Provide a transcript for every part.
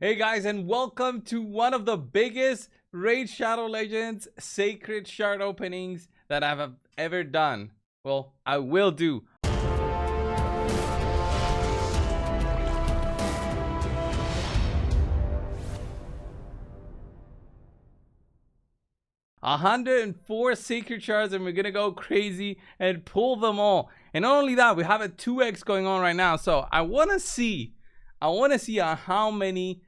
Hey guys, and welcome to one of the biggest Raid Shadow Legends Sacred Shard openings that I've ever done. Well, I will do. $104 Sacred Shards, and we're gonna go crazy and pull them all. And not only that, we have a 2x going on right now. So I wanna see how many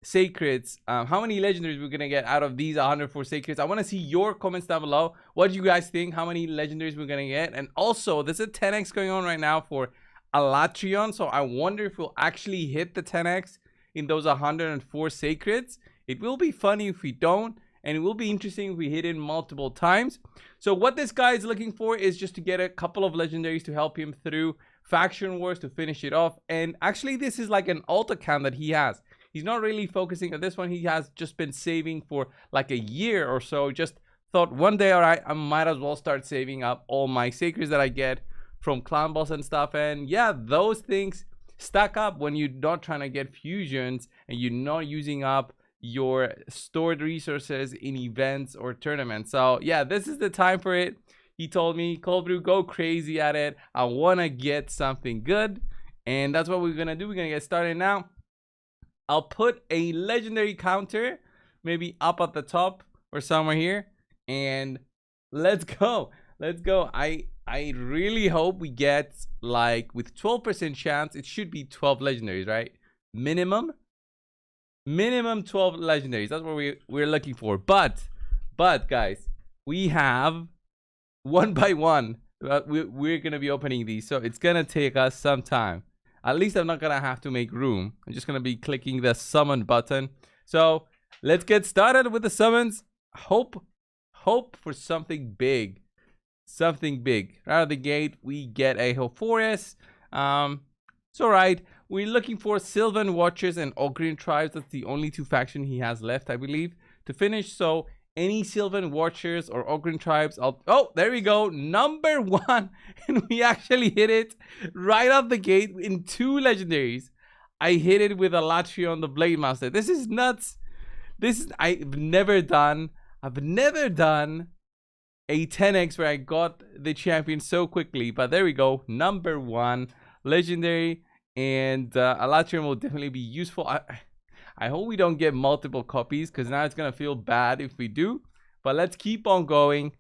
sacreds, how many legendaries we're gonna get out of these 104 sacreds. I want to see your comments down below. What do you guys think? How many legendaries we're gonna get? And also, there's a 10x going on right now for Alatrion, so I wonder if we'll actually hit the 10x in those 104 sacreds. It will be funny if we don't, and it will be interesting if we hit it multiple times. So what this guy is looking for is just to get a couple of legendaries to help him through faction wars to finish it off. And actually, this is like an alt account that he has. He's not really focusing on this one. He has just been saving for like a year or so. Just thought one day, all right, I might as well start saving up all my sacreds that I get from clan boss and stuff. And yeah, those things stack up when you're not trying to get fusions and you're not using up your stored resources in events or tournaments. So yeah, this is the time for it. He told me, cold brew, go crazy at it. I want to get something good. And that's what we're going to do. We're going to get started now. I'll put a legendary counter maybe up at the top or somewhere here, and let's go. I really hope we get, like, with 12% chance, it should be 12 legendaries, right? Minimum 12 legendaries. That's what we're looking for. But guys, we have one by one, we're gonna be opening these, so it's gonna take us some time. At least I'm not gonna have to make room. I'm just gonna be clicking the summon button. So let's get started with the summons. Hope for something big. Right out of the gate, we get a Hoforus. It's alright. We're looking for Sylvan Watchers and Ogryn Tribes. That's the only two factions he has left, I believe, to finish. So any Sylvan Watchers or Ogryn Tribes, oh, there we go, number 1. And we actually hit it right off the gate in 2 legendaries. I hit it with a Alatrion, the Blade Master. This is nuts. I've never done a 10x where I got the champion so quickly. But there we go, number 1 legendary. And Alatrion will definitely be useful. I hope we don't get multiple copies, because now it's gonna feel bad if we do. But let's keep on going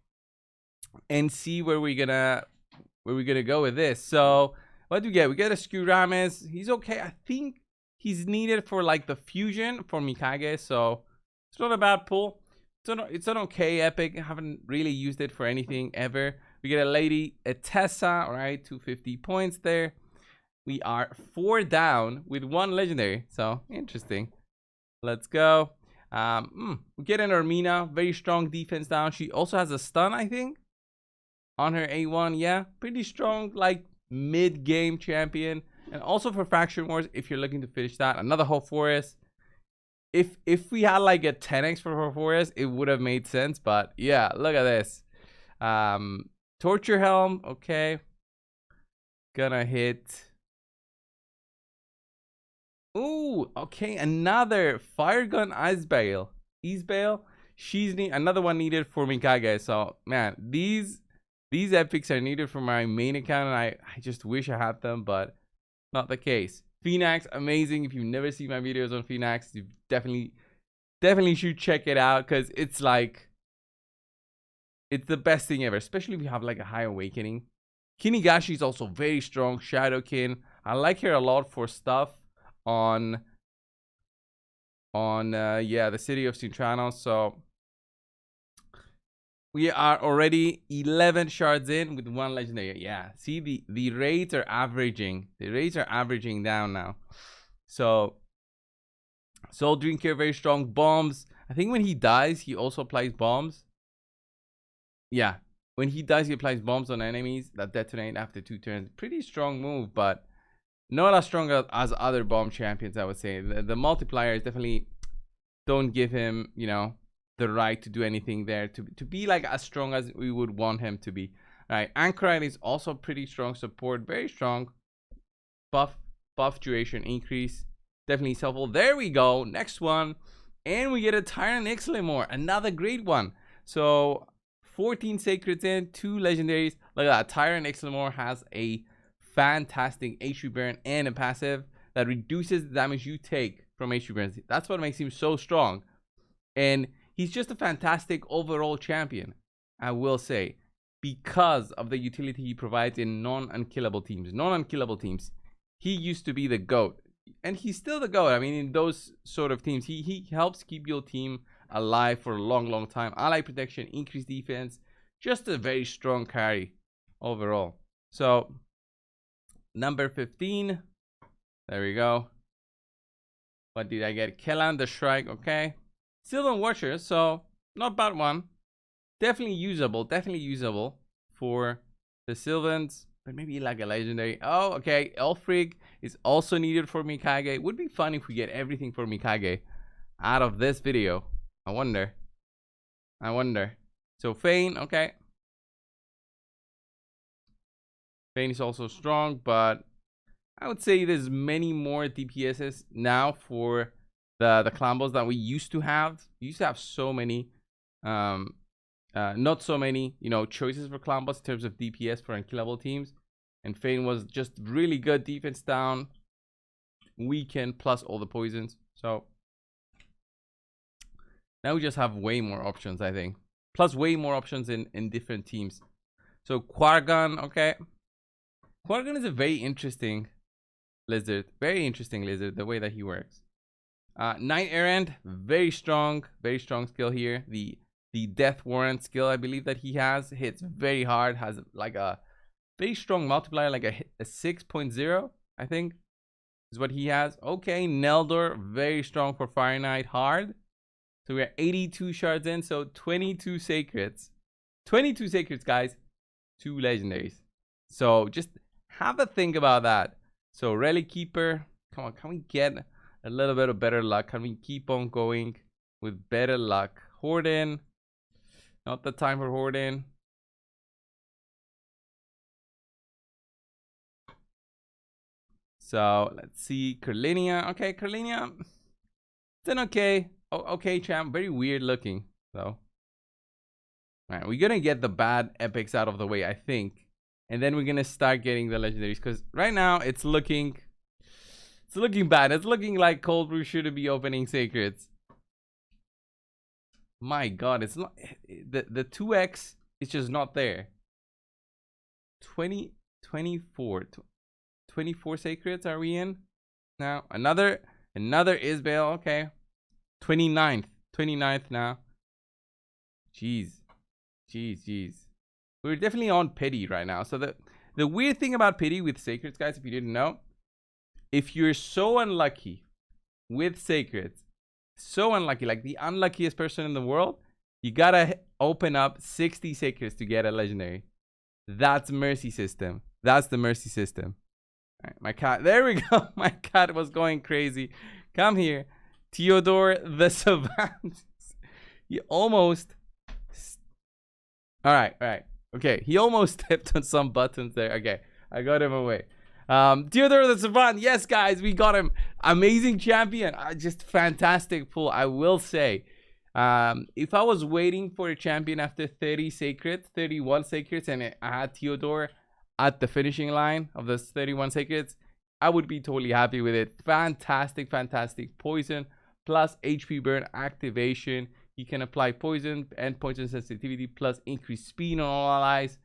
and see where we're gonna go with this. So what do we get? We get a Skuramis. He's okay. I think he's needed for like the fusion for Mikage, so it's not a bad pull. It's an okay epic. I haven't really used it for anything ever. We get a Lady Etessa, all right, 250 points there. We are 4 down with 1 legendary, so interesting. Let's go. We get an Armina, very strong defense down. She also has a stun, I think, on her A1. Yeah, pretty strong, like mid-game champion. And also for faction wars, if you're looking to finish that, another Hoforus. If we had like a 10x for Hoforus, it would have made sense. But yeah, look at this. Torture Helm, okay. Gonna hit. Ooh, okay, another Fire Gun Isbale. She's another one needed for Mikage. So man, these epics are needed for my main account, and I just wish I had them, but not the case. Phoenix, amazing. If you've never seen my videos on Phoenix, you definitely should check it out, because it's like, it's the best thing ever, especially if you have like a high awakening. Kinigashi is also very strong. Shadowkin, I like her a lot for stuff on yeah, the city of Cintrano. So we are already 11 shards in with 1 legendary. Yeah, see, the raids are averaging. Down now. So Soul Drinker, very strong. Bombs, I think when he dies he also applies bombs. Yeah, when he dies he applies bombs on enemies that detonate after 2 turns. Pretty strong move, but not as strong as other bomb champions, I would say. The multipliers definitely don't give him, you know, the right to do anything there to be like as strong as we would want him to be. All right, Anchorite is also pretty strong support, very strong. Buff duration increase. Definitely helpful. There we go. Next one. And we get a Tyrant Ixlimore. Another great one. So 14 Sacreds in, 2 Legendaries. Look at that. Tyrant Ixlimore has a fantastic HP burn and a passive that reduces the damage you take from HP burns. That's what makes him so strong. And he's just a fantastic overall champion, I will say, because of the utility he provides in non-unkillable teams. Non-unkillable teams, he used to be the GOAT. And he's still the GOAT. I mean, in those sort of teams, he helps keep your team alive for a long time. Ally protection, increased defense, just a very strong carry overall. So, number 15. There we go. What did I get? Kellan the Shrike, okay. Sylvan Watcher, so not bad one. Definitely usable for the Sylvans, but maybe like a legendary. Oh, okay. Elfrig is also needed for Mikage. It would be fun if we get everything for Mikage out of this video. I wonder. So Fane, okay. Fane is also strong, but I would say there's many more DPSs now for the Clambos that we used to have. We used to have so many, not so many, choices for Clambos in terms of DPS for unkillable teams. And Fane was just really good defense down, weaken, plus all the poisons. So now we just have way more options, I think. Plus way more options in different teams. So Quargon, okay. Quargon is a very interesting lizard. The way that he works. Knight Errant, very strong skill here. The Death Warrant skill, I believe that he has, hits very hard, has like a very strong multiplier, like a 6.0, I think is what he has. Okay, Neldor, very strong for Fire Knight, hard. So we're 82 shards in, so 22 Sacreds. 22 Sacreds, guys. 2 Legendaries. So just have a think about that. So Relic Keeper, come on, can we get a little bit of better luck? Can we keep on going with better luck? Horden, not the time for Horden. So let's see, Kerlinia. Okay, Kerlinia, it's an okay champ. Very weird looking though. Alright, we're gonna get the bad epics out of the way, I think. And then we're gonna start getting the legendaries, because right now it's looking bad. It's looking like coldbrew shouldn't be opening sacreds. My god, it's not, the 2x is just not there. 24 sacreds are we in now? Another Isbale. Okay, 29th now. Jeez. We're definitely on pity right now. So the weird thing about pity with sacreds, guys, if you didn't know, if you're so unlucky with sacreds, so unlucky, like the unluckiest person in the world, you gotta open up 60 sacreds to get a legendary. That's mercy system. That's the mercy system. All right, my cat, there we go. My cat was going crazy. Come here, Theodore the Savant. He almost, all right, okay, he almost stepped on some buttons there. Okay, I got him away. Theodore the Savant, yes guys, we got him. Amazing champion. Just fantastic pull, I will say. If I was waiting for a champion after 31 sacreds, and I had Theodore at the finishing line of those 31 sacreds, I would be totally happy with it. Fantastic poison plus HP burn activation. He can apply poison and poison sensitivity plus increased speed on all allies.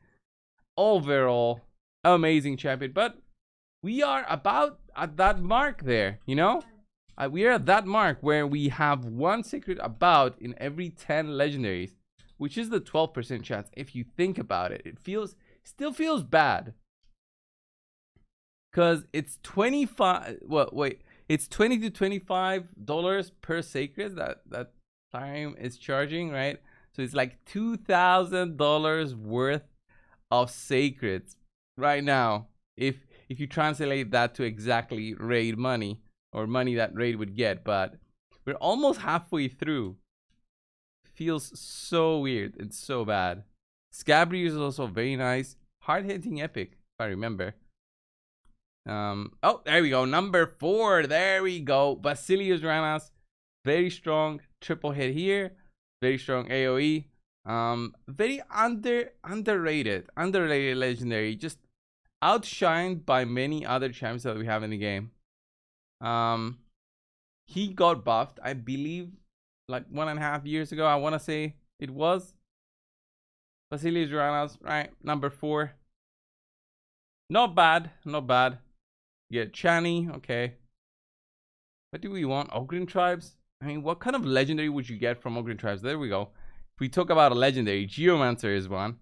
Overall, amazing champion. But we are about at that mark there, we are at that mark where we have 1 secret about in every 10 legendaries, which is the 12% chance. If you think about it, still feels bad, because it's 25. Well, wait, it's $20 to $25 per sacred that time is charging, right? So it's like $2,000 worth of sacreds right now. If you translate that to exactly raid money, or money that raid would get, but we're almost halfway through. Feels so weird. It's so bad. Scabry is also very nice. Hard-hitting epic, if I remember. Oh, there we go. Number 4. There we go. Basilius Ranas. Very strong triple hit here. Very strong AoE. Very underrated legendary. Just outshined by many other champs that we have in the game. He got buffed, I believe, like 1.5 years ago. I want to say it was Basilius Ranas, right? Number 4. Not bad, not bad. You get Chani, okay. What do we want? Ogren Tribes? I mean, what kind of legendary would you get from Ogren Tribes? There we go. If we talk about a legendary, Geomancer is one.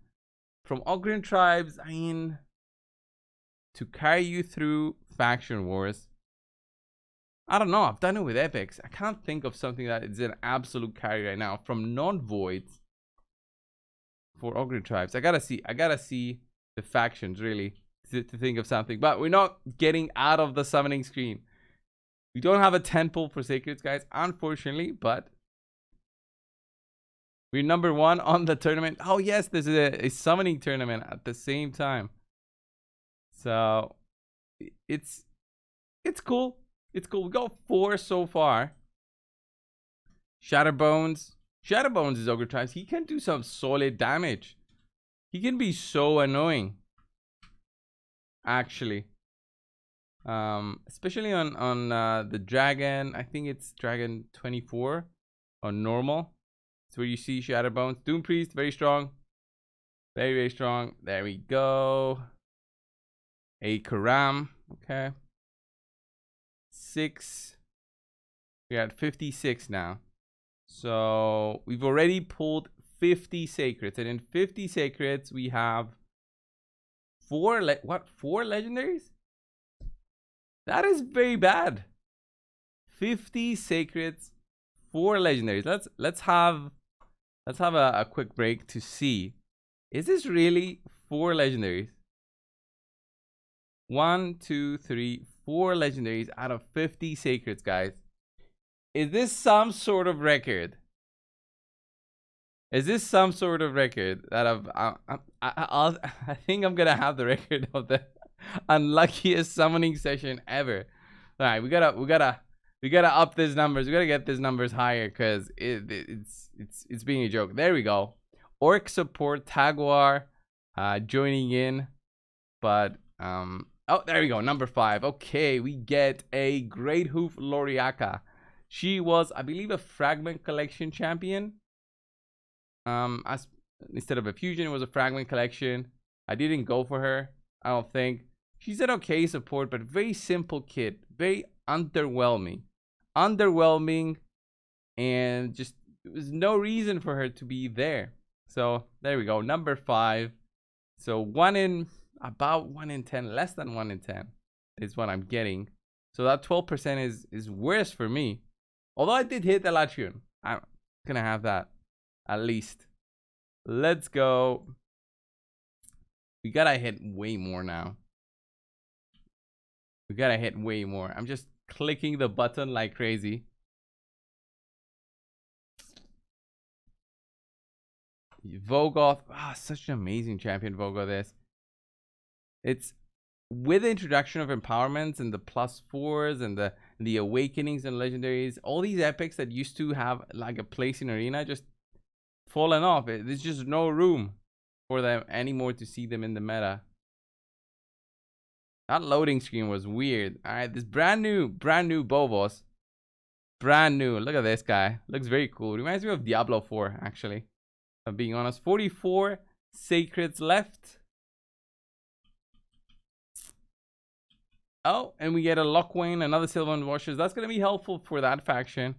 From Ogren Tribes, I mean, to carry you through faction wars. I don't know. I've done it with epics. I can't think of something that is an absolute carry right now. From non-voids for Ogren Tribes. I gotta see the factions really to think of something. But we're not getting out of the summoning screen. We don't have a 10 pull for Sacreds, guys, unfortunately, but we're number 1 on the tournament. Oh yes, there's a summoning tournament at the same time. So it's cool. It's cool. We got 4 so far. Shatterbones. Shatterbones is Ogre Tribes. He can do some solid damage. He can be so annoying, actually. Especially on the dragon. I think it's dragon 24 on normal. That's where you see Shatterbones. Doom Priest, very strong. Very, very strong. There we go. A Karam. Okay. 6. We're at 56 now. So we've already pulled 50 Sacreds. And in 50 Sacreds, we have 4 legendaries? That is very bad. 50 Sacreds, 4 legendaries. Let's have a quick break to see. Is this really 4 legendaries? 1, 2, 3, 4 legendaries out of 50 Sacreds, guys. Is this some sort of record? Is this some sort of record that I think I'm gonna have the record of the unluckiest summoning session ever. All right, we gotta up these numbers. We gotta get these numbers higher because it's being a joke. There we go. Orc support Taguar joining in, but oh, there we go. Number 5. Okay, we get a Great Hoof Loriaka. She was, I believe, a Fragment Collection champion. As instead of a fusion, it was a Fragment Collection. I didn't go for her, I don't think. She's an okay support, but very simple kit. Very underwhelming. And just there was no reason for her to be there. So there we go. Number 5. So about 1 in 10, less than 1 in 10 is what I'm getting. So that 12% is worse for me. Although I did hit the Latrion. I'm gonna have that at least. Let's go. We gotta hit way more now. We gotta hit way more. I'm just clicking the button like crazy. Vogoth. Such an amazing champion, Vogoth is. It's with the introduction of empowerments and the +4s and the awakenings and legendaries, all these epics that used to have like a place in arena just fallen off. There's just no room for them anymore to see them in the meta. That loading screen was weird. All right, this brand new Bobos. Brand new. Look at this guy. Looks very cool. Reminds me of Diablo 4, actually. If I'm being honest. 44 Sacreds left. Oh, and we get a Lockwayne, another Sylvan Washers. That's going to be helpful for that faction.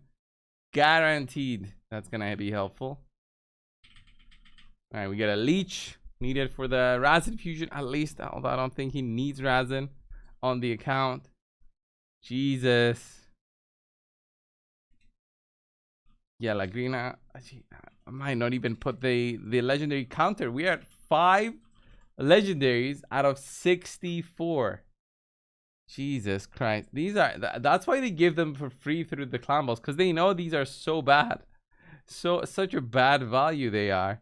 Guaranteed that's going to be helpful. All right, we get a Leech. Needed for the Razin fusion, at least. Although I don't think he needs Razin on the account. Jesus. Yeah, Lagrina. I might not even put the legendary counter. We are at 5 legendaries out of 64. Jesus Christ. These are, that's why they give them for free through the clan balls, because they know these are so bad. Such a bad value they are.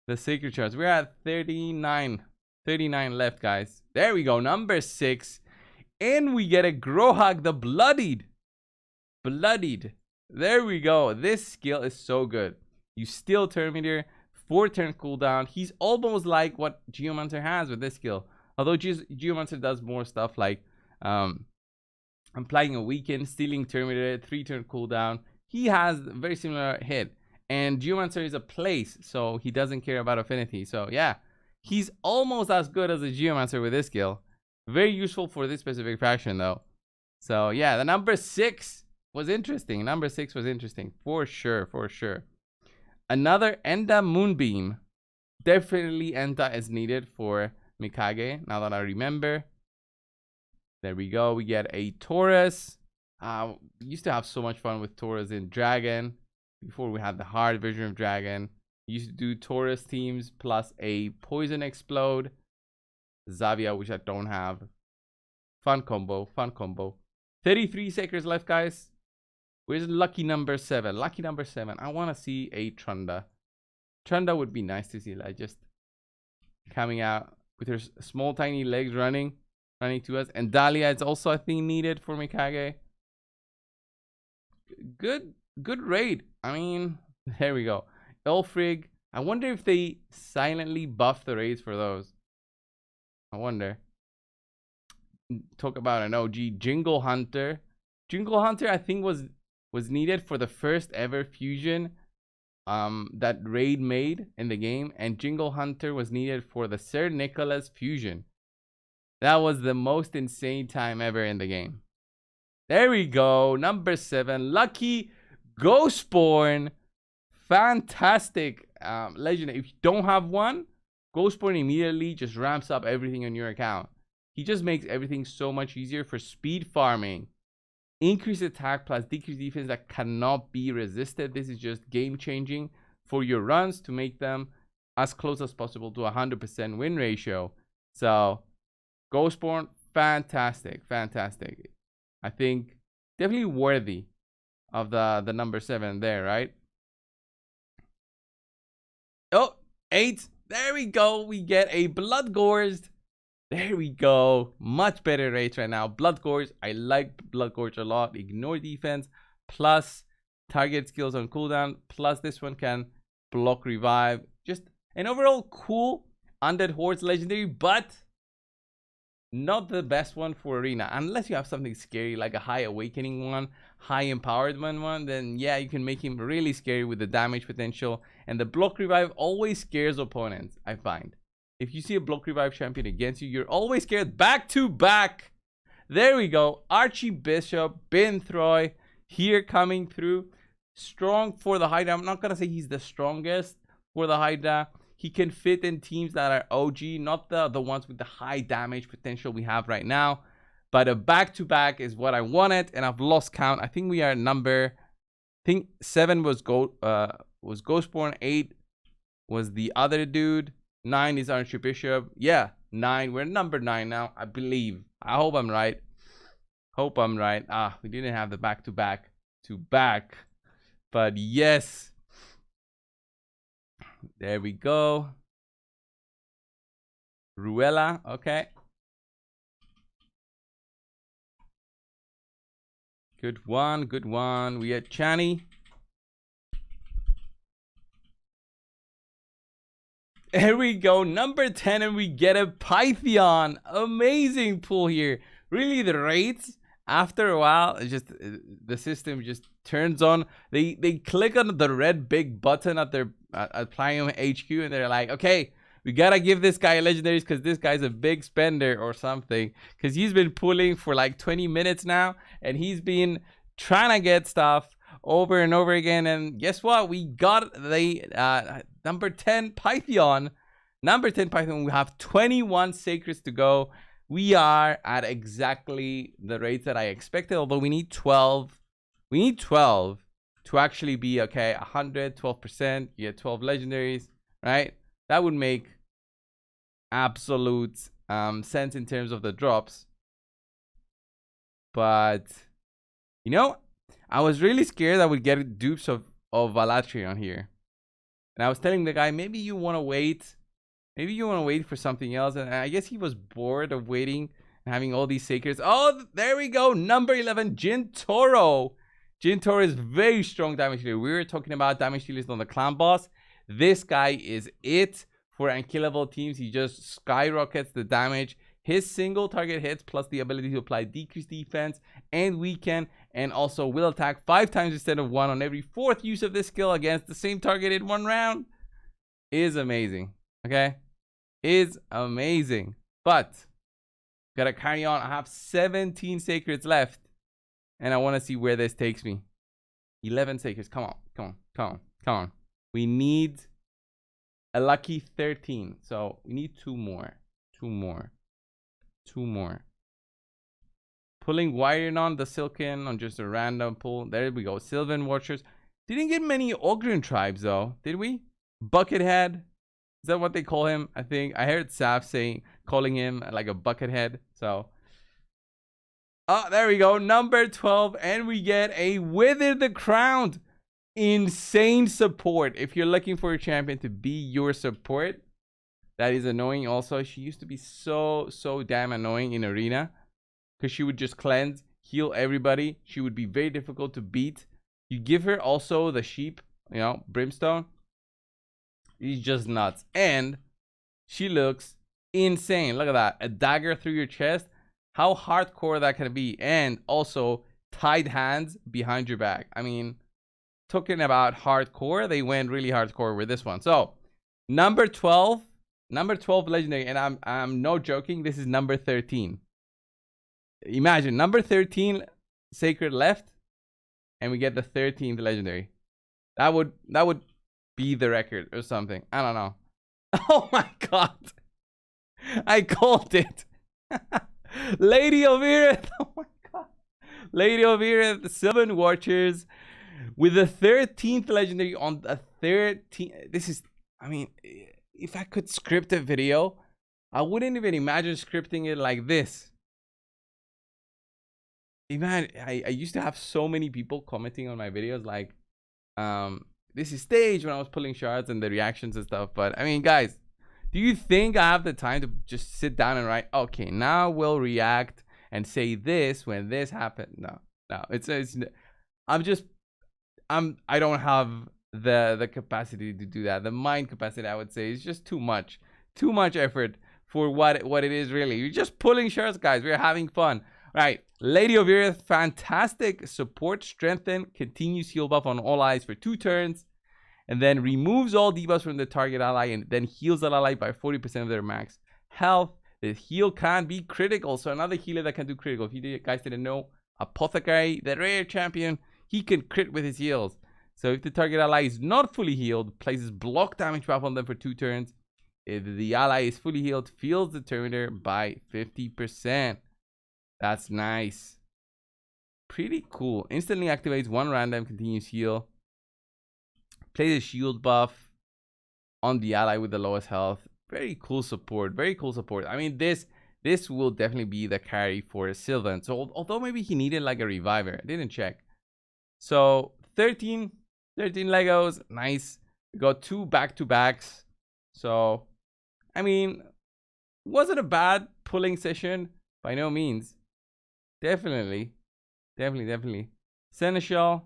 The sacred charts. We're at 39 left, guys. There we go. Number 6. And we get a Grohag the Bloodied. Bloodied. There we go. This skill is so good. You steal Terminator, 4-turn cooldown. He's almost like what Geomancer has with this skill. Although Geomancer does more stuff like applying a weaken, stealing Terminator, 3-turn cooldown. He has a very similar hit. And Geomancer is a place, so he doesn't care about affinity. So yeah, he's almost as good as a Geomancer with this skill. Very useful for this specific faction though. So yeah, the number 6 was interesting. Number 6 was interesting. For sure, for sure. Another Enda Moonbeam. Definitely Enda is needed for Mikage, now that I remember. There we go. We get a Taurus. We used to have so much fun with Taurus in Dragon. Before we had the hard version of Dragon. We used to do Taurus teams plus a Poison Explode. Zavia, which I don't have. Fun combo, fun combo. 33 seconds left, guys. Where's lucky number 7? Lucky number 7. I want to see a Trunda. Trunda would be nice to see, like just coming out with her small tiny legs running to us. And Dahlia is also I think needed for Mikage. Good raid. I mean, there we go. Elfrig. I wonder if they silently buff the raids for those. I wonder. Talk about an OG Jingle Hunter. Jingle Hunter I think was needed for the first ever fusion that raid made in the game, and Jingle Hunter was needed for the Sir Nicholas fusion. That was the most insane time ever in the game. There we go. Number 7, Lucky Ghostborn. Fantastic legend. If you don't have one, Ghostborn immediately just ramps up everything on your account. He just makes everything so much easier for speed farming. Increase attack plus decrease defense that cannot be resisted. This is just game changing for your runs to make them as close as possible to 100% win ratio. So Ghostborn, fantastic. I think definitely worthy of the number 7 there, right? Oh, 8. There we go. We get a Bloodgorged. There we go. Much better rates right now. Bloodgorge. I like Bloodgorge a lot. Ignore defense. Plus target skills on cooldown. Plus this one can block revive. Just an overall cool Undead Hordes legendary, but not the best one for arena. Unless you have something scary like a high awakening one, high empowerment one, then yeah, you can make him really scary with the damage potential. And the block revive always scares opponents, I find. If you see a block revive champion against you, you're always scared. Back to back. There we go. Archbishop Binthroy here coming through. Strong for the Hydra. I'm not going to say he's the strongest for the Hydra. He can fit in teams that are OG, not the ones with the high damage potential we have right now. But a back-to-back is what I wanted, and I've lost count. I think we are number... I think 7 was Ghostborn. 8 was the other dude. 9 is Archbishop. Yeah, 9. We're number 9 now, I believe. I hope I'm right. We didn't have the back-to-back. But yes. There we go. Ruella. Okay. Good one. We had Chani. There we go, number 10, and we get a Pythion. Amazing pull here. Really, the rates after a while, it's just the system just turns on. They click on the red big button at their applying HQ, and they're like, okay, we gotta give this guy legendaries because this guy's a big spender or something. Because he's been pulling for like 20 minutes now, and he's been trying to get stuff over and over again. And guess what? We got the number 10 Pythion. Number 10 Pythion. We have 21 sacreds to go. We are at exactly the rates that I expected, although we need 12. We need 12 to actually be okay. 100, 12%. You get 12 legendaries, right? That would make absolute sense in terms of the drops. But you know, I was really scared I would get dupes of Valatrion here. And I was telling the guy, maybe you want to wait. Maybe you want to wait for something else. And I guess he was bored of waiting having all these sacreds. Oh, there we go. Number 11, Jin Toro. Jin Toro is very strong damage dealer. We were talking about damage dealers on the clan boss. This guy is it for unkillable teams. He just skyrockets the damage. His single target hits plus the ability to apply decreased defense and weaken, and also will attack 5 times instead of 1 on every 4th use of this skill against the same target in 1 round. Is amazing. Okay? Is amazing. But gotta carry on. I have 17 sacreds left, and I want to see where this takes me. 11 sacreds. Come on. Come on. Come on. Come on. We need a lucky 13. So we need 2 more. 2 more. 2 more. Pulling Wired on the Silken on just a random pull. There we go. Sylvan Watchers. Didn't get many Ogren tribes though, did we? Buckethead. Is that what they call him? I think I heard Saf calling him like a buckethead. So there we go. Number 12. And we get a Wither the Crowned. Insane support. If you're looking for a champion to be your support, that is annoying. Also, she used to be so damn annoying in arena, because she would just cleanse, heal everybody. She would be very difficult to beat. You give her also the sheep, you know, Brimstone. He's just nuts. And she looks insane. Look at that. A dagger through your chest. How hardcore that can be. And also tied hands behind your back. I mean, talking about hardcore, they went really hardcore with this one. So number 12 legendary, and I'm no joking, this is number 13. Imagine number 13 sacred left, and we get the 13th legendary. That would be the record or something. I don't know. Oh my god, I called it. Lady of Irith. Oh my god, Lady of Irith, Sylvan Watchers with the 13th legendary on the 13th. This is, I mean, if I could script a video, I wouldn't even imagine scripting it like this. Imagine, I used to have so many people commenting on my videos like, this is stage when I was pulling shards and the reactions and stuff. But I mean, guys, do you think I have the time to just sit down and write, okay, now we'll react and say this when this happened? No, I don't have the capacity to do that. The mind capacity, I would say, is just too much effort for what it is. Really, you're just pulling shards, guys. We're having fun. Right, Lady of Irith, fantastic support. Strengthen, continues heal buff on all allies for 2 turns, and then removes all debuffs from the target ally, and then heals that ally by 40% of their max health. The heal can be critical, so another healer that can do critical. If you guys didn't know, Apothecary, the rare champion, he can crit with his heals. So if the target ally is not fully healed, places block damage buff on them for 2 turns. If the ally is fully healed, feels the Terminator by 50%. That's nice. Pretty cool. Instantly activates 1 random continuous heal. Plays a shield buff on the ally with the lowest health. Very cool support. Very cool support. I mean, this will definitely be the carry for Sylvan. So although maybe he needed like a reviver, I didn't check. So 13 Legos, nice. We got 2 back-to-backs. So I mean, wasn't a bad pulling session by no means. Definitely. Seneschal.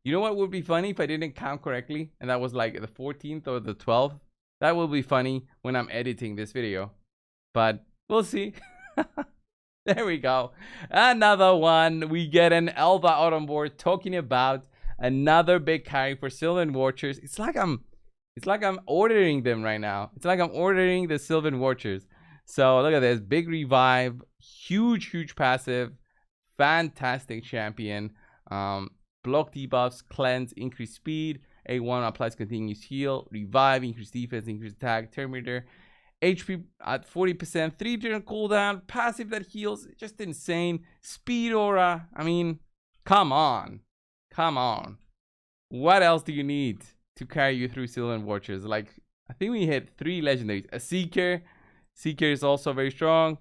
You know what would be funny if I didn't count correctly, and that was like the 14th or the 12th? That will be funny when I'm editing this video, but we'll see. There we go. Another one. We get an Elva out on board, talking about another big carry for Sylvan Watchers. It's like I'm ordering them right now. It's like I'm ordering the Sylvan Watchers. So look at this. Big revive. Huge passive. Fantastic champion. Block debuffs, cleanse, increase speed. A1 applies continuous heal. Revive, increase defense, increase attack. Terminator. HP at 40%. 3 turn cooldown. Passive that heals. Just insane. Speed aura. I mean, come on. What else do you need to carry you through Sylvan Watchers? Like, I think we hit 3 legendaries. A Seeker. Seeker is also very strong.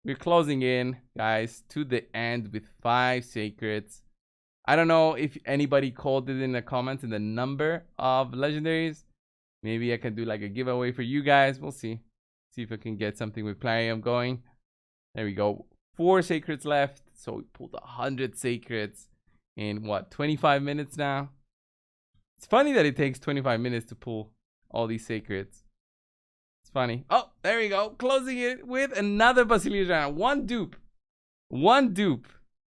We're closing in, guys, to the end with 5 sacreds. I don't know if anybody called it in the comments in the number of legendaries. Maybe I can do like a giveaway for you guys. We'll see. See if I can get something with Plarium going. There we go. 4 sacreds left. So we pulled 100 sacreds in what, 25 minutes now? It's funny that it takes 25 minutes to pull all these sacreds. It's funny. Oh, there we go. Closing it with another Basilius round. One dupe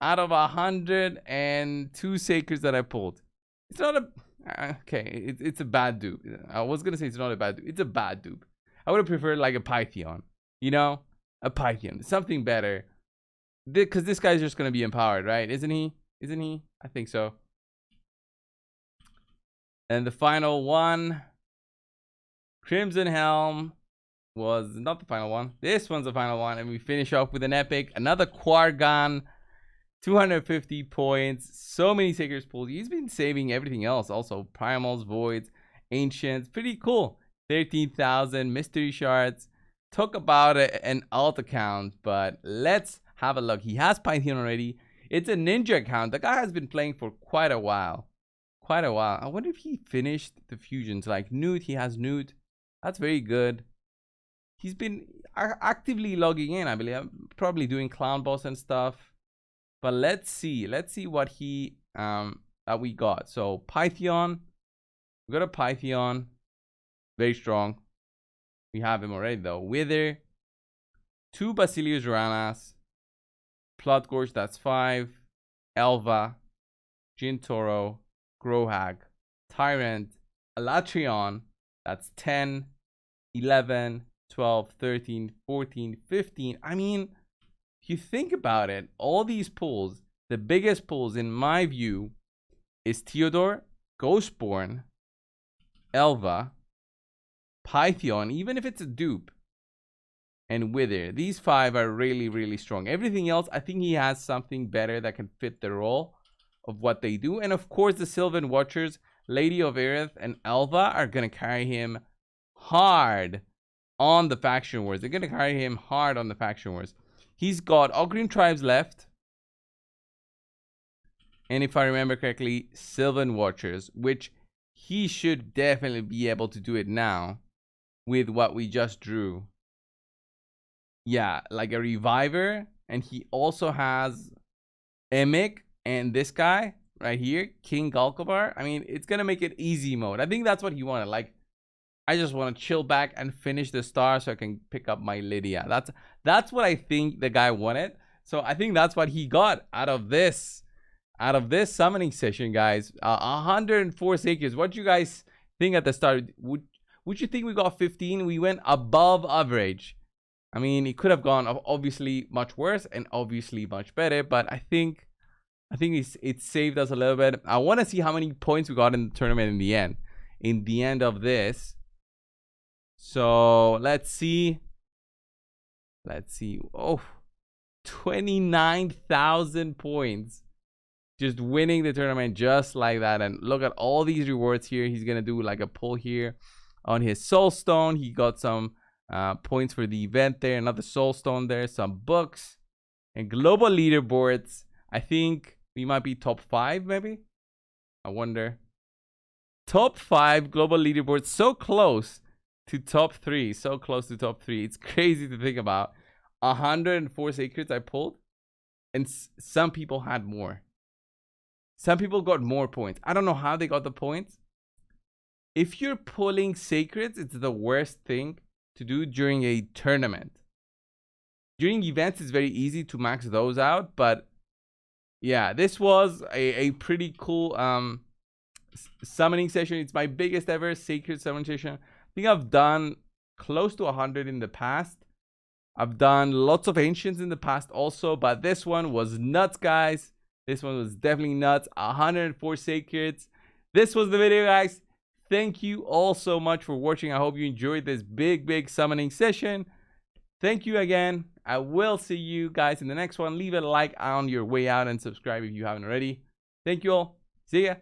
out of 102 sacreds that I pulled. It's not a... Okay, it's a bad dupe. I was going to say it's not a bad dupe. It's a bad dupe. I would have preferred like a Python. You know? A Python. Something better. Because this guy's just going to be empowered, right? Isn't he? Isn't he? I think so. And the final one. Crimson Helm was not the final one. This one's the final one. And we finish off with an epic. Another Quargan. 250 points. So many sacred pulls. He's been saving everything else. Also, primals, voids, ancients. Pretty cool. 13,000 mystery shards. Took about an alt account, but let's have a look. He has Python already. It's a ninja account. The guy has been playing for quite a while. I wonder if he finished the fusions. Like Newt, he has Newt. That's very good. He's been actively logging in, I believe. Probably doing clown boss and stuff. But let's see what he that we got. So Python, we got a Python, very strong. We have him already though. Wither, 2 Basilius Ranas, Plotgorge, that's 5, Elva, Jintoro, Grohag, Tyrant, Alatrion, that's 10, 11, 12, 13, 14, 15. I mean, if you think about it, all these pulls, the biggest pulls in my view is Theodore, Ghostborn, Elva, Python, even if it's a dupe, and Wither. These 5 are really, really strong. Everything else, I think he has something better that can fit the role of what they do. And of course, the Sylvan Watchers, Lady of Aerith, and Elva are going to carry him hard on the Faction Wars. They're going to carry him hard on the Faction Wars. He's got Ogryn Tribes left. And if I remember correctly, Sylvan Watchers, which he should definitely be able to do it now with what we just drew. Yeah, like a Reviver. And he also has Emic and this guy right here, King Galkabar. I mean, it's going to make it easy mode. I think that's what he wanted. Like, I just want to chill back and finish the star so I can pick up my Lydia. That's what I think the guy wanted. So I think that's what he got out of this summoning session, guys. 104 sacres. What do you guys think at the start? Would you think we got 15? We went above average. I mean, it could have gone obviously much worse and obviously much better, but I think it saved us a little bit. I want to see how many points we got in the tournament in the end. In the end of this. So let's see. Oh, 29,000 points. Just winning the tournament just like that. And look at all these rewards here. He's going to do like a pull here on his soul stone. He got some points for the event there. Another soul stone there. Some books. And global leaderboards. I think we might be top 5 maybe. I wonder. Top 5 global leaderboards. So close to top 3. So close to top 3. It's crazy to think about. 104 sacreds I pulled. And some people had more. Some people got more points. I don't know how they got the points. If you're pulling sacreds, it's the worst thing to do during a tournament. During events, it's very easy to max those out. But yeah, this was a pretty cool summoning session. It's my biggest ever sacred summoning session. I think I've done close to 100 in the past. I've done lots of ancients in the past also. But this one was nuts, guys. This one was definitely nuts. 104 sacreds. This was the video, guys. Thank you all so much for watching. I hope you enjoyed this big summoning session. Thank you again. I will see you guys in the next one. Leave a like on your way out and subscribe if you haven't already. Thank you all. See ya.